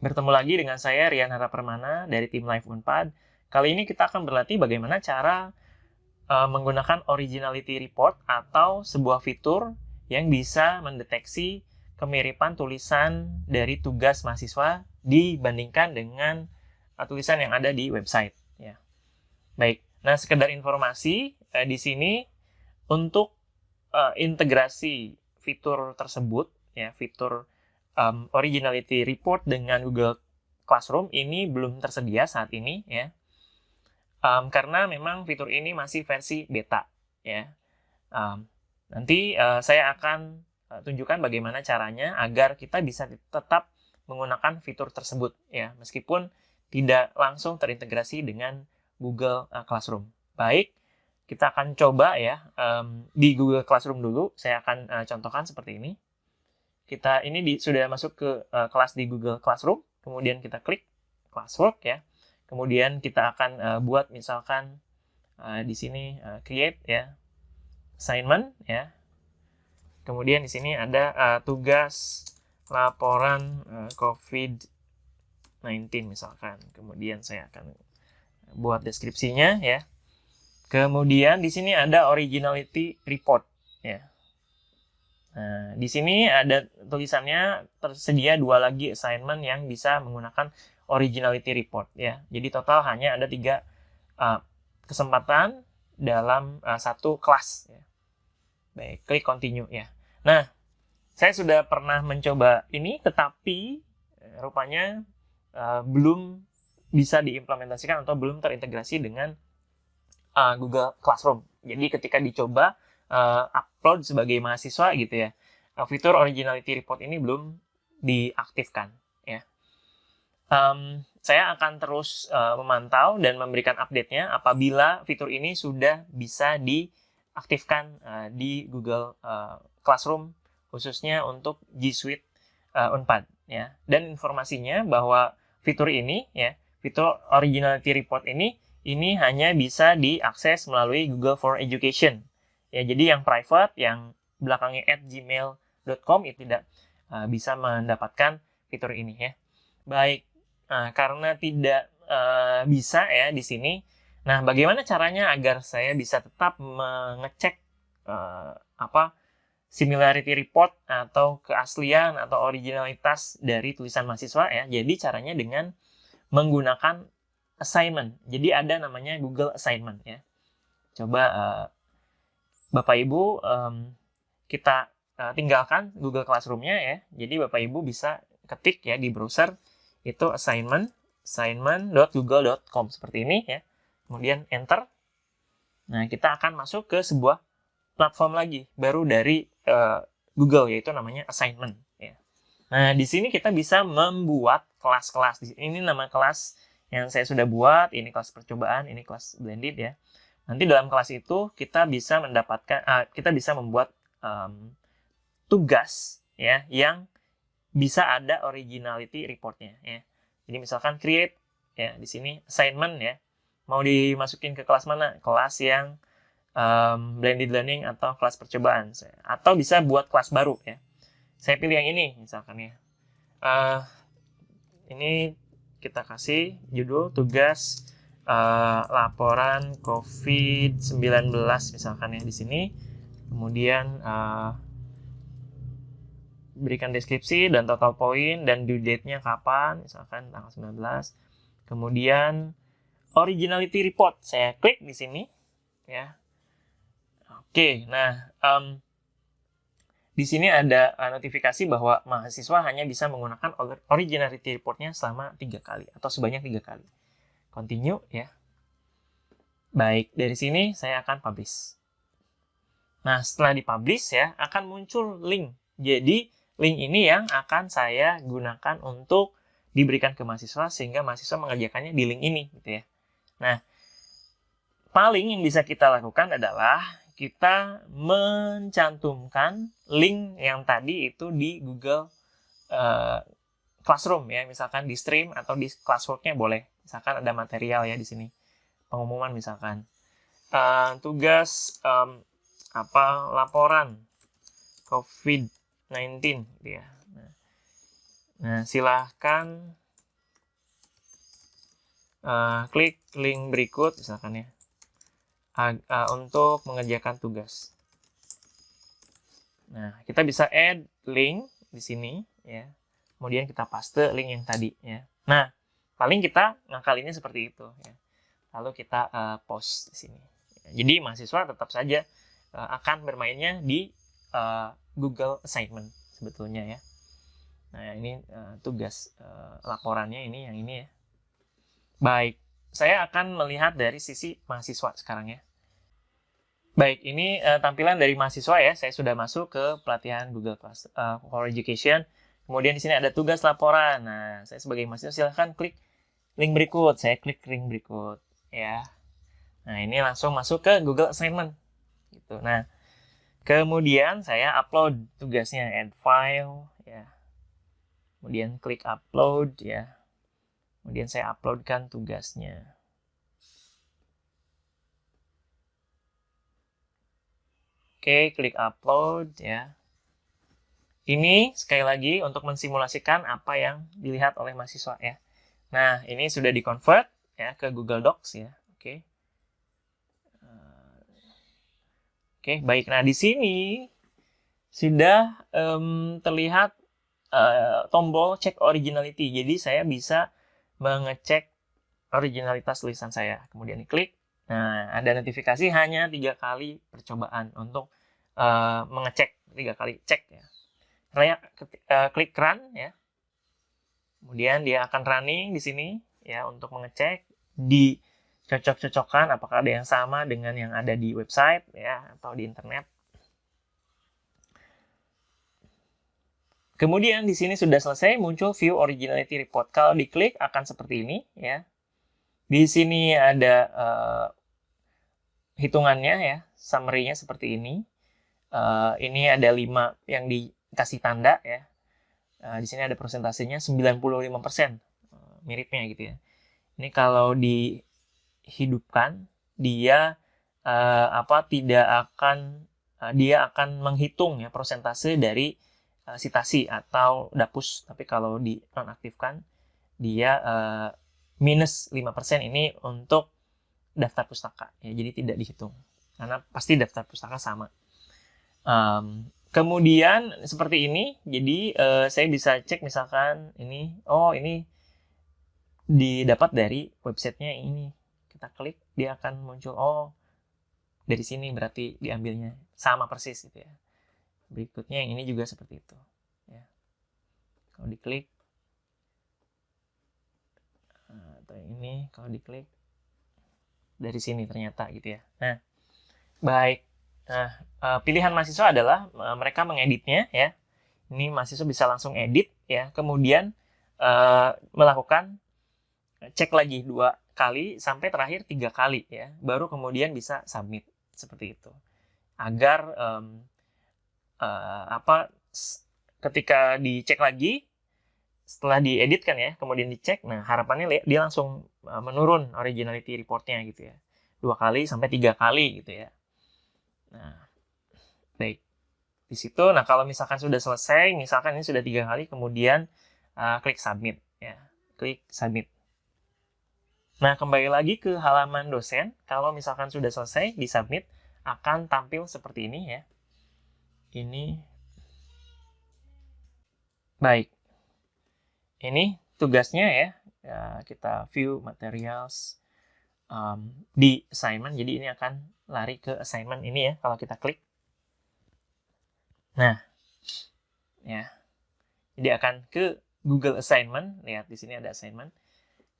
Bertemu lagi dengan saya Rian Harapermana dari tim Live Unpad. Kali ini kita akan berlatih bagaimana cara menggunakan originality report atau sebuah fitur yang bisa mendeteksi kemiripan tulisan dari tugas mahasiswa dibandingkan dengan tulisan yang ada di website. Ya. Baik, nah sekedar informasi di sini untuk integrasi fitur tersebut, ya fitur originality report dengan Google Classroom ini belum tersedia saat ini ya, karena memang fitur ini masih versi beta ya. Nanti saya akan tunjukkan bagaimana caranya agar kita bisa tetap menggunakan fitur tersebut ya, meskipun tidak langsung terintegrasi dengan Google Classroom. Baik, kita akan coba ya di Google Classroom dulu. Saya akan contohkan seperti ini. Kita ini sudah masuk ke kelas di Google Classroom, kemudian kita klik classwork ya. Kemudian kita akan buat misalkan di sini create ya, assignment ya. Kemudian di sini ada tugas laporan COVID-19 misalkan. Kemudian saya akan buat deskripsinya ya. Kemudian di sini ada originality report ya. Nah, di sini ada tulisannya tersedia 2 lagi assignment yang bisa menggunakan originality report ya. Jadi total hanya ada 3 kesempatan dalam satu kelas ya. Baik, klik continue ya. Nah, saya sudah pernah mencoba ini tetapi rupanya belum bisa diimplementasikan atau belum terintegrasi dengan Google Classroom. Jadi ketika dicoba upload sebagai mahasiswa gitu ya, fitur originality report ini belum diaktifkan ya. Saya akan terus memantau dan memberikan update-nya apabila fitur ini sudah bisa diaktifkan di Google Classroom, khususnya untuk G Suite Unpad ya. Dan informasinya bahwa fitur ini ya, fitur originality report ini hanya bisa diakses melalui Google for Education. Ya, jadi yang private, yang belakangnya @gmail.com itu tidak bisa mendapatkan fitur ini ya. Baik, karena tidak bisa ya di sini. Nah, bagaimana caranya agar saya bisa tetap mengecek similarity report atau keaslian atau originalitas dari tulisan mahasiswa ya. Jadi caranya dengan menggunakan assignment. Jadi ada namanya Google Assignment ya. Coba Bapak Ibu kita tinggalkan Google Classroom-nya ya. Jadi Bapak Ibu bisa ketik ya di browser itu assignment.google.com seperti ini ya. Kemudian enter. Nah, kita akan masuk ke sebuah platform lagi baru dari Google, yaitu namanya assignment ya. Nah, di sini kita bisa membuat kelas-kelas. Ini nama kelas yang saya sudah buat, ini kelas percobaan, ini kelas blended ya. Nanti dalam kelas itu kita bisa membuat tugas ya yang bisa ada originality reportnya ya. Jadi misalkan create ya, di sini assignment ya. Mau dimasukin ke kelas mana? Kelas yang blended learning atau kelas percobaan. Atau bisa buat kelas baru ya. Saya pilih yang ini misalkan ya. Ini kita kasih judul tugas laporan COVID-19 misalkan ya di sini. Kemudian berikan deskripsi dan total poin dan due date-nya kapan, misalkan tanggal 19. Kemudian originality report, saya klik di sini ya. Oke, nah di sini ada notifikasi bahwa mahasiswa hanya bisa menggunakan originality report-nya selama 3 kali atau sebanyak 3 kali. Continue ya. Baik, dari sini saya akan publish. Nah, setelah dipublish ya, akan muncul link. Jadi, link ini yang akan saya gunakan untuk diberikan ke mahasiswa sehingga mahasiswa mengerjakannya di link ini gitu ya. Nah, paling yang bisa kita lakukan adalah kita mencantumkan link yang tadi itu di Google Classroom ya, misalkan di stream atau di classwork-nya boleh. Misalkan ada material ya di sini, pengumuman misalkan tugas laporan COVID-19 gitu ya. Nah, silahkan klik link berikut misalkan ya, untuk mengerjakan tugas. Nah, kita bisa add link di sini ya. Kemudian kita paste link yang tadi ya. Nah, paling kita ngakalinnya seperti itu ya. Lalu kita post di sini. Jadi mahasiswa tetap saja akan bermainnya di Google Assignment sebetulnya ya. Nah, ini tugas laporannya ini yang ini ya. Baik, saya akan melihat dari sisi mahasiswa sekarang ya. Baik, ini tampilan dari mahasiswa ya. Saya sudah masuk ke pelatihan Google Class for Education. Kemudian di sini ada tugas laporan. Nah, saya sebagai mahasiswa silahkan klik link berikut. Saya klik link berikut ya. Nah, ini langsung masuk ke Google Assignment gitu. Nah, kemudian saya upload tugasnya, add file ya. Kemudian klik upload ya. Kemudian saya uploadkan tugasnya. Oke, klik upload ya. Ini sekali lagi untuk mensimulasikan apa yang dilihat oleh mahasiswa ya. Nah, ini sudah di-convert ya ke Google Docs ya. Oke. Oke, baik. Nah, di sini sudah terlihat tombol check originality. Jadi saya bisa mengecek originalitas tulisan saya. Kemudian diklik. Nah, ada notifikasi hanya 3 kali percobaan untuk mengecek, 3 kali cek ya. Klik run ya. Kemudian dia akan running di sini ya untuk mengecek, dicocok-cocokkan apakah ada yang sama dengan yang ada di website ya atau di internet. Kemudian di sini sudah selesai, muncul view originality report. Kalau diklik akan seperti ini ya. Di sini ada hitungannya ya, summary-nya seperti ini. Ini ada 5 yang dikasih tanda ya. Di sini ada persentasenya 95%, miripnya gitu ya. Ini kalau dihidupkan, dia dia akan menghitung ya persentase dari citasi atau dapus. Tapi kalau dinonaktifkan, dia minus 5% ini untuk daftar pustaka ya, jadi tidak dihitung karena pasti daftar pustaka sama. Kemudian seperti ini, jadi saya bisa cek misalkan ini, ini didapat dari websitenya ini. Kita klik, dia akan muncul, dari sini berarti diambilnya sama persis gitu ya. Berikutnya yang ini juga seperti itu. Ya. Kalau diklik, atau yang ini kalau diklik dari sini ternyata gitu ya. Nah, baik. Nah, pilihan mahasiswa adalah mereka mengeditnya ya. Ini mahasiswa bisa langsung edit ya. Kemudian melakukan cek lagi 2 kali sampai terakhir 3 kali ya. Baru kemudian bisa submit seperti itu. Agar ketika dicek lagi setelah dieditkan ya, kemudian dicek, nah harapannya dia langsung menurun originality reportnya gitu ya. 2 kali sampai 3 kali gitu ya. Nah, baik. Di situ, nah kalau misalkan sudah selesai, misalkan ini sudah 3 kali, kemudian klik submit ya. Klik submit. Nah, kembali lagi ke halaman dosen. Kalau misalkan sudah selesai, di submit, akan tampil seperti ini ya. Ini. Baik. Ini tugasnya ya. Kita view materials di assignment. Jadi ini akan lari ke assignment ini ya, kalau kita klik. Nah, ya. Jadi akan ke Google Assignment. Lihat di sini ada assignment.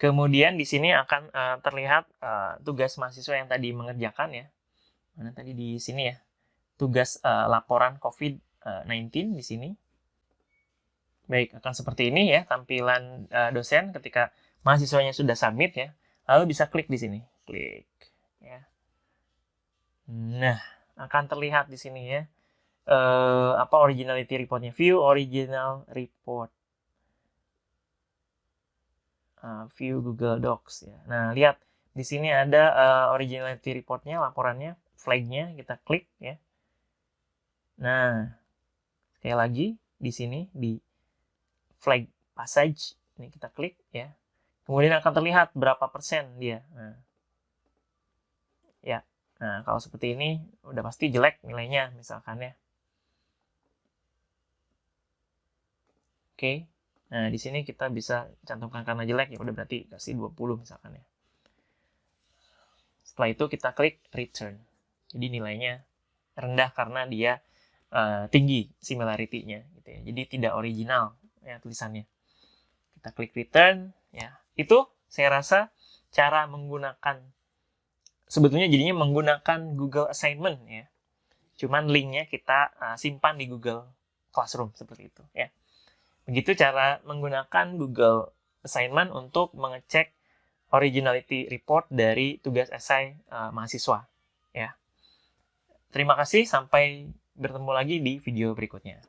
Kemudian di sini akan terlihat tugas mahasiswa yang tadi mengerjakan ya. Mana tadi di sini ya. Tugas laporan COVID-19 di sini. Baik, akan seperti ini ya tampilan dosen ketika mahasiswanya sudah submit ya. Lalu bisa klik di sini. Klik ya. Nah, akan terlihat di sini ya. Originality reportnya, view original report, view Google Docs ya. Nah, lihat di sini ada originality reportnya, laporannya, flagnya, kita klik ya. Nah, sekali lagi di sini di flag passage ini kita klik ya. Kemudian akan terlihat berapa persen dia. Nah, ya. Nah, kalau seperti ini udah pasti jelek nilainya misalkan ya. Oke. Nah, di sini kita bisa cantumkan karena jelek, ya udah berarti kasih 20 misalkan ya. Setelah itu kita klik return. Jadi nilainya rendah karena dia tinggi similarity-nya gitu ya. Jadi tidak original ya tulisannya. Kita klik return ya. Itu saya rasa cara menggunakan, sebetulnya jadinya menggunakan Google Assignment ya. Cuman linknya kita simpan di Google Classroom seperti itu ya. Begitu cara menggunakan Google Assignment untuk mengecek originality report dari tugas esai mahasiswa ya. Terima kasih, sampai bertemu lagi di video berikutnya.